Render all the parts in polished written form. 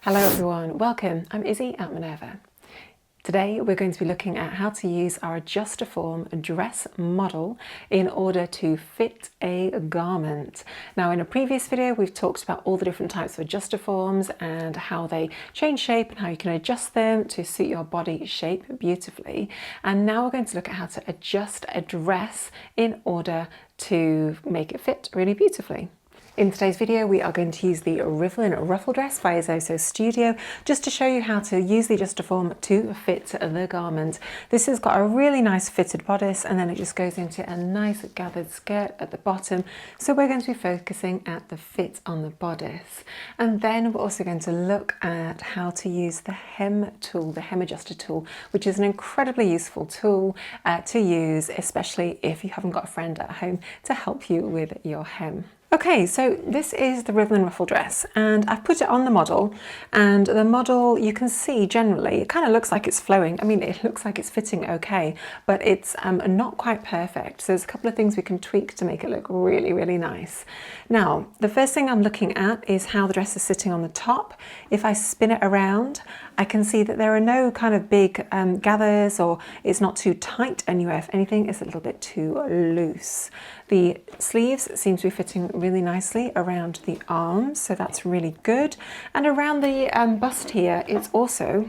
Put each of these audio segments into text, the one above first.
Hello everyone, welcome. I'm Izzy at Minerva. Today we're going to be looking at how to use our Adjustoform dress model in order to fit a garment. Now in a previous video we've talked about all the different types of Adjustoforms and how they change shape and how you can adjust them to suit your body shape beautifully. And now we're going to look at how to adjust a dress in order to make it fit really beautifully. In today's video, we are going to use the Ribbon Ruffle Dress by Izzy Studio just to show you how to use the Adjustoform to fit the garment. This has got a really nice fitted bodice and then it just goes into a nice gathered skirt at the bottom. So we're going to be focusing at the fit on the bodice. And then we're also going to look at how to use the hem tool, the hem adjuster tool, which is an incredibly useful tool to use, especially if you haven't got a friend at home to help you with your hem. Okay, so this is the Ribbon Ruffle dress and I've put it on the model, and the model, you can see generally it kind of looks like it's flowing. I mean, it looks like it's fitting okay, but it's not quite perfect. So there's a couple of things we can tweak to make it look really, really nice. Now, the first thing I'm looking at is how the dress is sitting on the top. If I spin it around, I can see that there are no kind of big gathers, or it's not too tight anywhere. If anything, it's a little bit too loose. The sleeves seem to be fitting really nicely around the arms, so that's really good. And around the bust here, it's also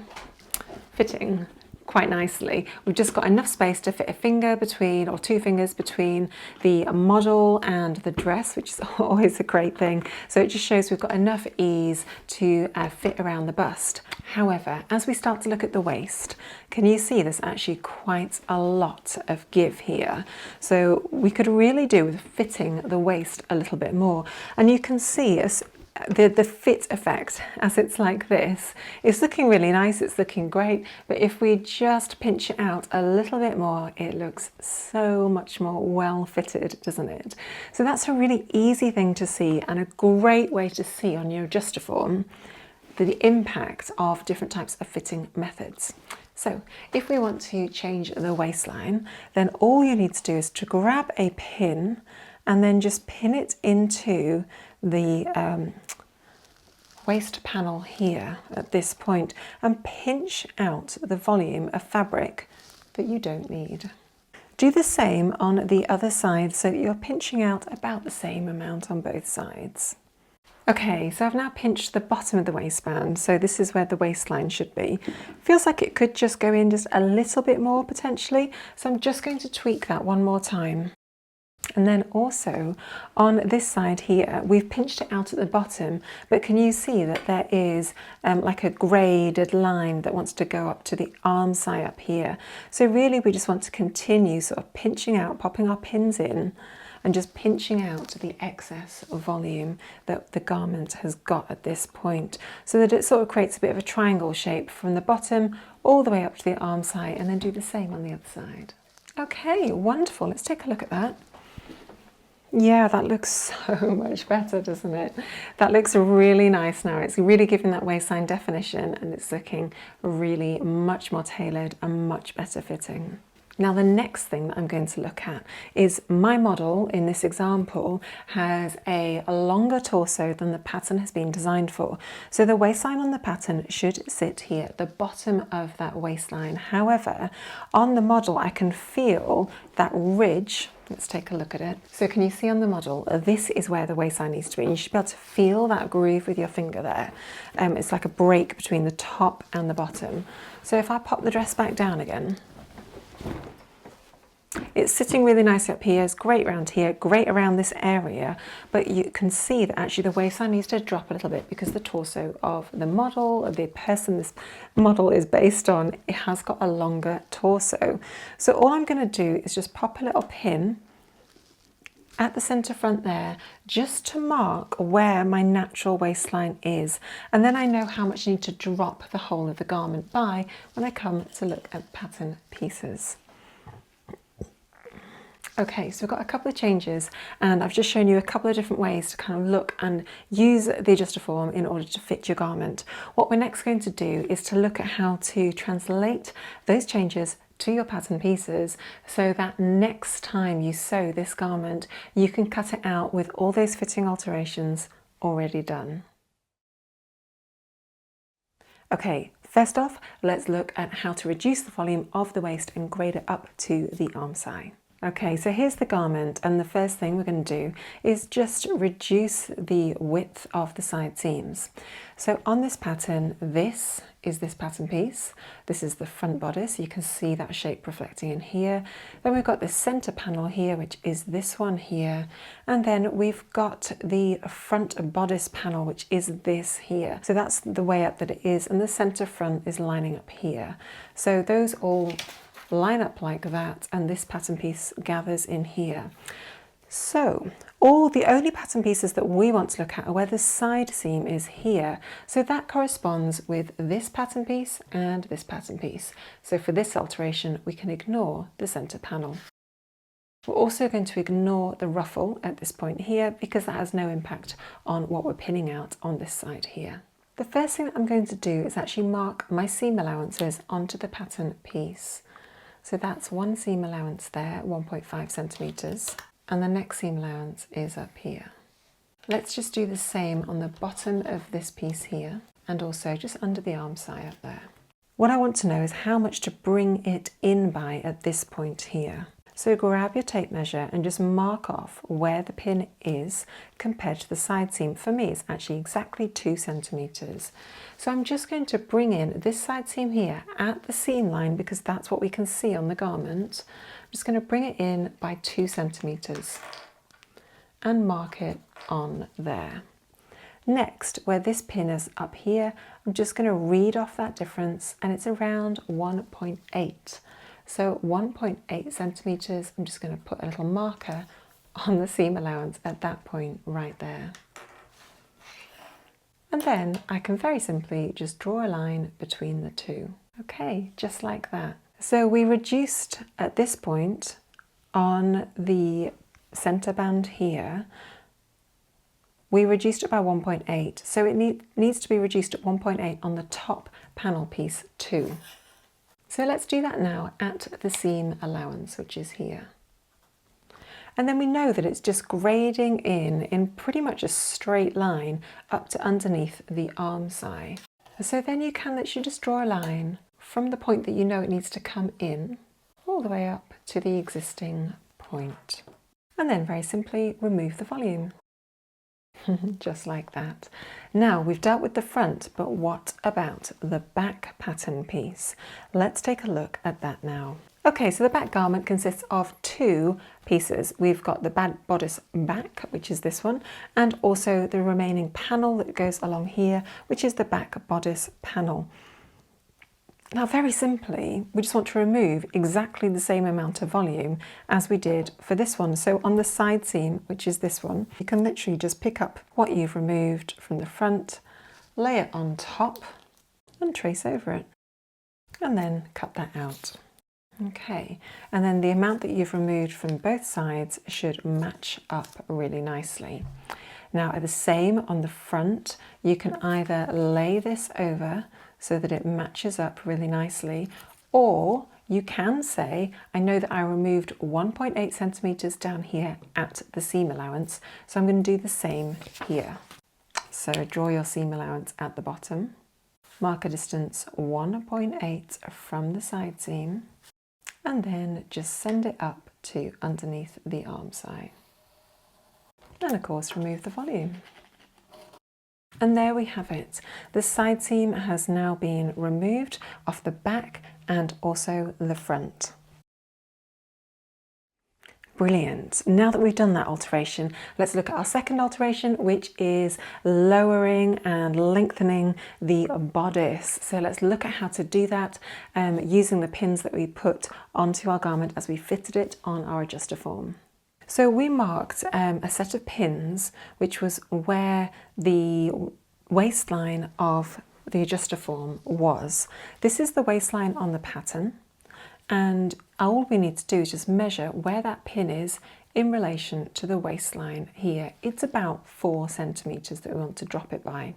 fitting quite nicely. We've just got enough space to fit a finger between, or two fingers between the model and the dress, which is always a great thing. So it just shows we've got enough ease to fit around the bust. However, as we start to look at the waist, can you see there's actually quite a lot of give here? So we could really do with fitting the waist a little bit more. And you can see as the fit effect, as it's like this, it's looking really nice, it's looking great, but if we just pinch it out a little bit more, it looks so much more well fitted, doesn't it? So that's a really easy thing to see and a great way to see on your Adjustoform the impact of different types of fitting methods. So if we want to change the waistline, then all you need to do is to grab a pin and then just pin it into the waist panel here at this point and pinch out the volume of fabric that you don't need. Do the same on the other side so that you're pinching out about the same amount on both sides. Okay, so I've now pinched the bottom of the waistband, so this is where the waistline should be. Feels like it could just go in just a little bit more potentially, so I'm just going to tweak that one more time. And then also on this side here, we've pinched it out at the bottom, but can you see that there is like a graded line that wants to go up to the arm side up here? So really we just want to continue sort of pinching out, popping our pins in and just pinching out the excess volume that the garment has got at this point, so that it sort of creates a bit of a triangle shape from the bottom all the way up to the arm side, and then do the same on the other side. Okay, wonderful. Let's take a look at that. Yeah, that looks so much better, doesn't it? That looks really nice now. It's really giving that waistline definition and it's looking really much more tailored and much better fitting. Now the next thing that I'm going to look at is my model in this example has a longer torso than the pattern has been designed for. So the waistline on the pattern should sit here at the bottom of that waistline. However, on the model I can feel that ridge. Let's take a look at it. So can you see on the model, this is where the waistline needs to be. You should be able to feel that groove with your finger there. It's like a break between the top and the bottom. So if I pop the dress back down again, it's sitting really nicely up here, it's great around here, great around this area, but you can see that actually the waistline needs to drop a little bit because the torso of the model, the person this model is based on, it has got a longer torso. So all I'm going to do is just pop a little pin at the centre front there, just to mark where my natural waistline is. And then I know how much I need to drop the whole of the garment by when I come to look at pattern pieces. Okay, so I've got a couple of changes and I've just shown you a couple of different ways to kind of look and use the Adjustoform in order to fit your garment. What we're next going to do is to look at how to translate those changes to your pattern pieces so that next time you sew this garment, you can cut it out with all those fitting alterations already done. Okay, first off, let's look at how to reduce the volume of the waist and grade it up to the arm side. Okay, so here's the garment, and the first thing we're going to do is just reduce the width of the side seams. So on this pattern, this is this pattern piece. This is the front bodice. You can see that shape reflecting in here. Then we've got this center panel here, which is this one here. And then we've got the front bodice panel, which is this here. So that's the way up that it is, and the center front is lining up here. So those all line up like that, and this pattern piece gathers in here. So the only pattern pieces that we want to look at are where the side seam is here. So that corresponds with this pattern piece and this pattern piece. So for this alteration, we can ignore the center panel. We're also going to ignore the ruffle at this point here because that has no impact on what we're pinning out on this side here. The first thing that I'm going to do is actually mark my seam allowances onto the pattern piece. So that's one seam allowance there, 1.5 centimetres, and the next seam allowance is up here. Let's just do the same on the bottom of this piece here, and also just under the arm side up there. What I want to know is how much to bring it in by at this point here. So grab your tape measure and just mark off where the pin is compared to the side seam. For me, it's actually exactly 2 centimetres. So I'm just going to bring in this side seam here at the seam line because that's what we can see on the garment. I'm just going to bring it in by 2 centimetres and mark it on there. Next, where this pin is up here, I'm just going to read off that difference, and it's around 1.8. So 1.8 centimetres, I'm just going to put a little marker on the seam allowance at that point right there. And then I can very simply just draw a line between the two. Okay, just like that. So we reduced at this point on the centre band here, we reduced it by 1.8. So it needs to be reduced at 1.8 on the top panel piece too. So let's do that now at the seam allowance, which is here. And then we know that it's just grading in pretty much a straight line up to underneath the arm side. So then you can literally just draw a line from the point that you know it needs to come in all the way up to the existing point. And then very simply remove the volume. Just like that. Now we've dealt with the front, but what about the back pattern piece? Let's take a look at that now. Okay, so the back garment consists of 2 pieces. We've got the bodice back, which is this one, and also the remaining panel that goes along here, which is the back bodice panel. Now, very simply, we just want to remove exactly the same amount of volume as we did for this one. So on the side seam, which is this one, you can literally just pick up what you've removed from the front, lay it on top and trace over it, and then cut that out. Okay, and then the amount that you've removed from both sides should match up really nicely. Now, the same on the front, you can either lay this over so that it matches up really nicely, or you can say, I know that I removed 1.8 centimetres down here at the seam allowance, so I'm going to do the same here. So draw your seam allowance at the bottom, mark a distance 1.8 from the side seam, and then just send it up to underneath the arm side. And of course, remove the volume. And there we have it. The side seam has now been removed off the back and also the front. Brilliant. Now that we've done that alteration, let's look at our second alteration, which is lowering and lengthening the bodice. So let's look at how to do that using the pins that we put onto our garment as we fitted it on our Adjustoform. So we marked a set of pins, which was where the waistline of the Adjustoform was. This is the waistline on the pattern, and all we need to do is just measure where that pin is in relation to the waistline here. It's about 4 centimetres that we want to drop it by.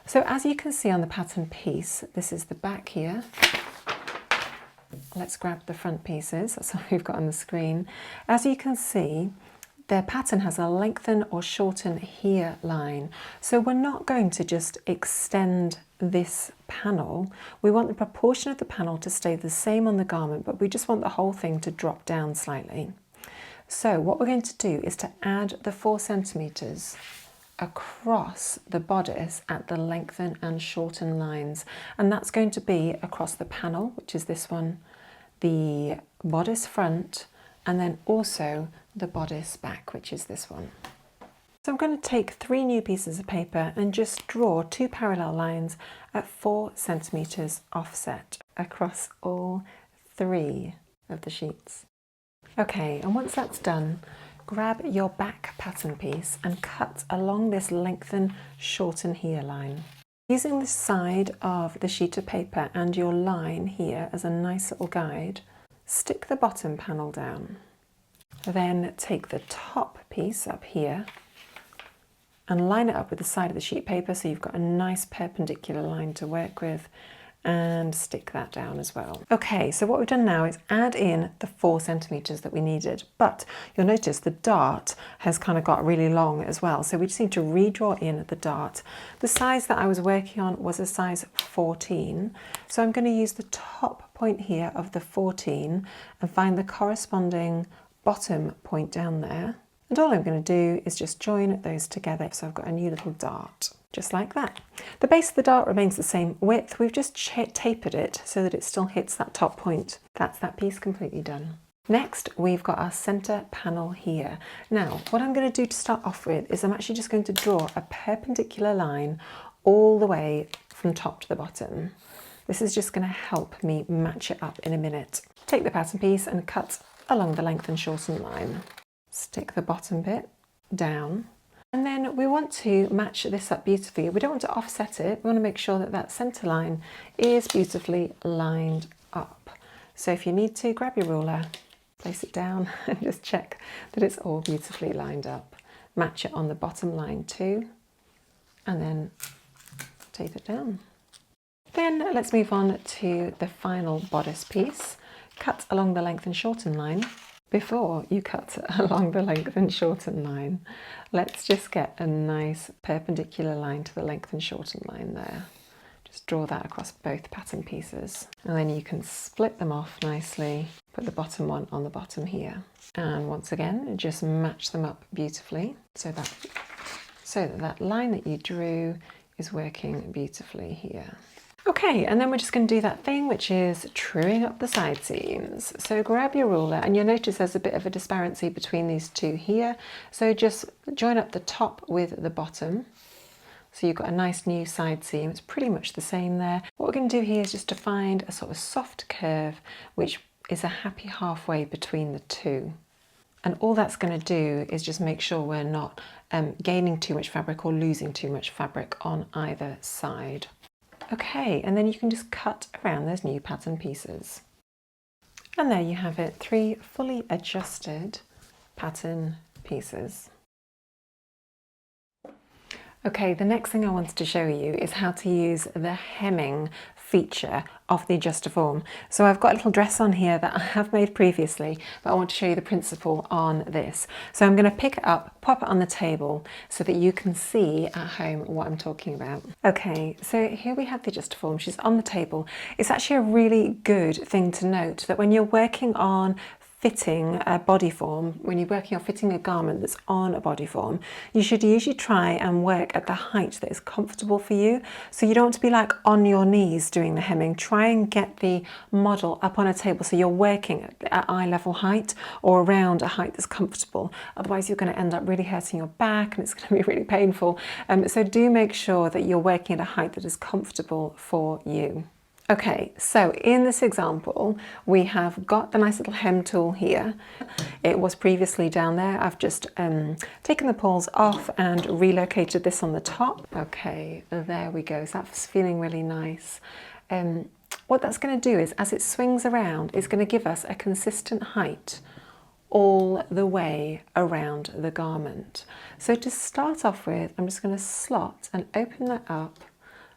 So as you can see on the pattern piece, this is the back here. Let's grab the front pieces, that's what we've got on the screen. As you can see, their pattern has a lengthen or shorten here line. So we're not going to just extend this panel. We want the proportion of the panel to stay the same on the garment, but we just want the whole thing to drop down slightly. So what we're going to do is to add the 4 centimeters across the bodice at the lengthen and shorten lines, and that's going to be across the panel, which is this one, the bodice front, and then also the bodice back, which is this one. So I'm going to take 3 new pieces of paper and just draw 2 parallel lines at 4 centimeters offset across all 3 of the sheets. Okay, and once that's done, grab your back pattern piece and cut along this lengthen, shorten here line. Using the side of the sheet of paper and your line here as a nice little guide, stick the bottom panel down. Then take the top piece up here and line it up with the side of the sheet paper so you've got a nice perpendicular line to work with, and stick that down as well. Okay, so what we've done now is add in the 4 centimeters that we needed, but you'll notice the dart has kind of got really long as well, so we just need to redraw in the dart. The size that I was working on was a size 14, so I'm going to use the top point here of the 14 and find the corresponding bottom point down there, and all I'm going to do is just join those together, so I've got a new little dart. Just like that. The base of the dart remains the same width, we've just tapered it so that it still hits that top point. That's that piece completely done. Next, we've got our center panel here. Now, what I'm going to do to start off with is I'm actually just going to draw a perpendicular line all the way from top to the bottom. This is just going to help me match it up in a minute. Take the pattern piece and cut along the length and shorten line. Stick the bottom bit down. And then we want to match this up beautifully. We don't want to offset it. We want to make sure that that center line is beautifully lined up. So if you need to, grab your ruler, place it down and just check that it's all beautifully lined up. Match it on the bottom line too, and then tape it down. Then let's move on to the final bodice piece. Cut along the length and shorten line. Before you cut along the length and shorten line, let's just get a nice perpendicular line to the length and shorten line there. Just draw that across both pattern pieces, and then you can split them off nicely, put the bottom one on the bottom here, and once again just match them up beautifully so that line that you drew is working beautifully here. Okay, and then we're just going to do that thing which is truing up the side seams. So grab your ruler, and you'll notice there's a bit of a disparity between these two here. So just join up the top with the bottom. So you've got a nice new side seam. It's pretty much the same there. What we're going to do here is just to find a sort of soft curve which is a happy halfway between the two. And all that's going to do is just make sure we're not gaining too much fabric or losing too much fabric on either side. Okay, and then you can just cut around those new pattern pieces. And there you have it, 3 fully adjusted pattern pieces. Okay, the next thing I wanted to show you is how to use the hemming feature of the Adjustoform. So I've got a little dress on here that I have made previously, but I want to show you the principle on this. So I'm going to pick it up, pop it on the table so that you can see at home what I'm talking about. Okay, so here we have the Adjustoform. She's on the table. It's actually a really good thing to note that when you're working on fitting a body form, when you're working on fitting a garment that's on a body form, you should usually try and work at the height that is comfortable for you. So you don't want to be like on your knees doing the hemming. Try and get the model up on a table so you're working at eye level height or around a height that's comfortable. Otherwise you're going to end up really hurting your back and it's going to be really painful. So do make sure that you're working at a height that is comfortable for you. Okay, so in this example, we have got the nice little hem tool here. It was previously down there. I've just taken the pawls off and relocated this on the top. Okay, there we go. So that's feeling really nice. What that's going to do is, as it swings around, it's going to give us a consistent height all the way around the garment. So to start off with, I'm just going to slot and open that up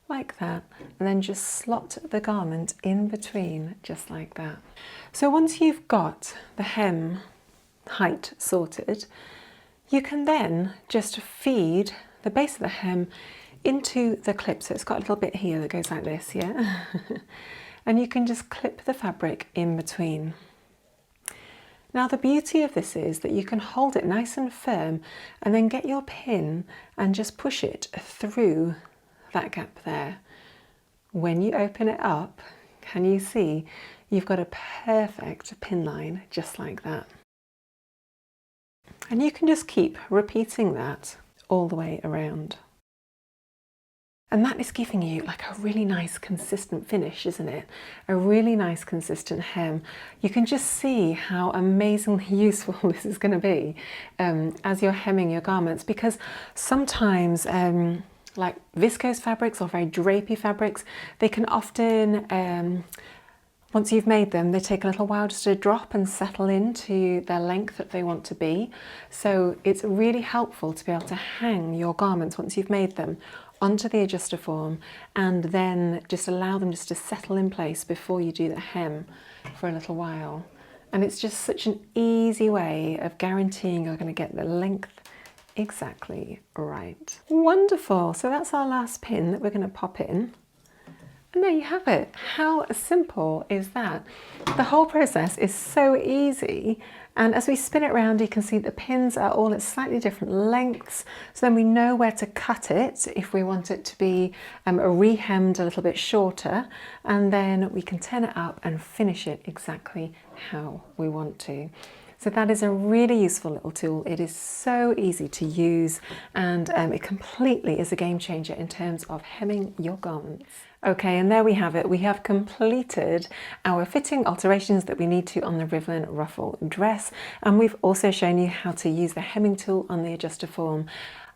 like that, and then just slot the garment in between, just like that. So once you've got the hem height sorted, You can then just feed the base of the hem into the clip. So it's got a little bit here that goes like this, yeah? And you can just clip the fabric in between. Now the beauty of this is that you can hold it nice and firm and then get your pin and just push it through that gap there. When you open it up, can you see you've got a perfect pin line just like that. And you can just keep repeating that all the way around. And that is giving you like a really nice consistent finish, isn't it? A really nice consistent hem. You can just see how amazingly useful this is going to be as you're hemming your garments, because sometimes like viscose fabrics or very drapey fabrics, they can often, once you've made them, they take a little while just to drop and settle into their length that they want to be. So it's really helpful to be able to hang your garments once you've made them onto the Adjustoform and then just allow them just to settle in place before you do the hem for a little while. And it's just such an easy way of guaranteeing you're going to get the length exactly right. Wonderful. So that's our last pin that we're going to pop in. And there you have it. How simple is that? The whole process is so easy. And as we spin it around, you can see the pins are all at slightly different lengths. So then we know where to cut it if we want it to be re-hemmed a little bit shorter. And then we can turn it up and finish it exactly how we want to. So that is a really useful little tool. It is so easy to use, and it completely is a game changer in terms of hemming your garments. Okay, and there we have it. We have completed our fitting alterations that we need to on the Ribbon Ruffle dress, and we've also shown you how to use the hemming tool on the Adjustoform.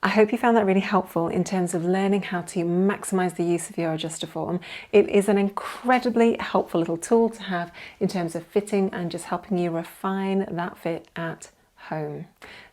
I hope you found that really helpful in terms of learning how to maximize the use of your Adjustoform. It is an incredibly helpful little tool to have in terms of fitting and just helping you refine that fit at home.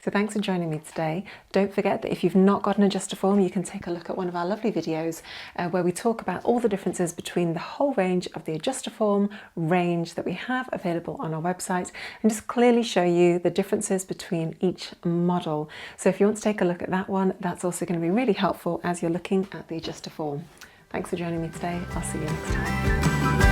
So thanks for joining me today. Don't forget that if you've not got an Adjustoform, you can take a look at one of our lovely videos where we talk about all the differences between the whole range of the Adjustoform range that we have available on our website, and just clearly show you the differences between each model. So if you want to take a look at that one, that's also going to be really helpful as you're looking at the Adjustoform. Thanks for joining me today. I'll see you next time.